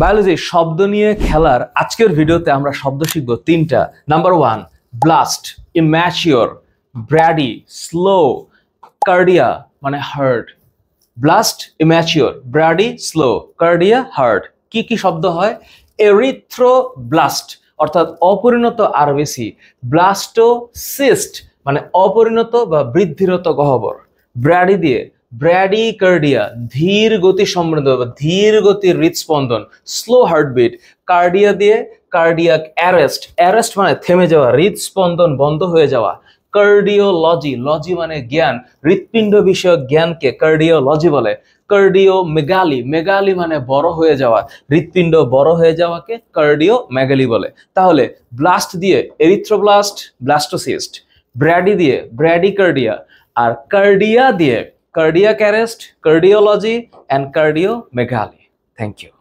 Biology শব্দ নিয়ে খেলার আজকের ভিডিওতে আমরা শব্দ শিখব তিনটা। Number 1 blast, immature, brady, slow, cardia মানে heart. Blast, immature, brady, slow, cardia, heart. কি কি শব্দ হয়? এরিথ্রোব্লাস্ট অর্থাৎ অপরিণত আরবিসি, ব্লাস্টোসিস্ট মানে অপরিণত বা বৃদ্ধিরত গহ্বর। ব্র্যাডি দিয়ে ব্র্যাডিকার্ডিয়া ধীর গতি সমৃদ্ধ বা ধীর গতির হৃদস্পন্দন, স্লো হার্টবিট। কার্ডিয়া দিয়ে কার্ডিয়াক অ্যারেস্ট, অ্যারেস্ট মানে থেমে যাওয়া, হৃদস্পন্দন বন্ধ হয়ে যাওয়া। কার্ডিওলজি, লজি মানে জ্ঞান, হৃৎপিণ্ড বিষয়ক জ্ঞানকে কার্ডিওলজি বলে। কার্ডিও মেগালি, মেগালি মানে বড় হয়ে যাওয়া, হৃৎপিণ্ড বড় হয়ে যাওয়াকে কার্ডিও মেগালি বলে। তাহলে ব্লাস্ট দিয়ে এরিথ্রোব্লাস্ট, ব্লাস্টোসিস্ট, ব্র্যাডি দিয়ে ব্র্যাডিকার্ডিয়া, আর কার্ডিয়া দিয়ে cardiac arrest, cardiology and cardiomegaly. Thank you.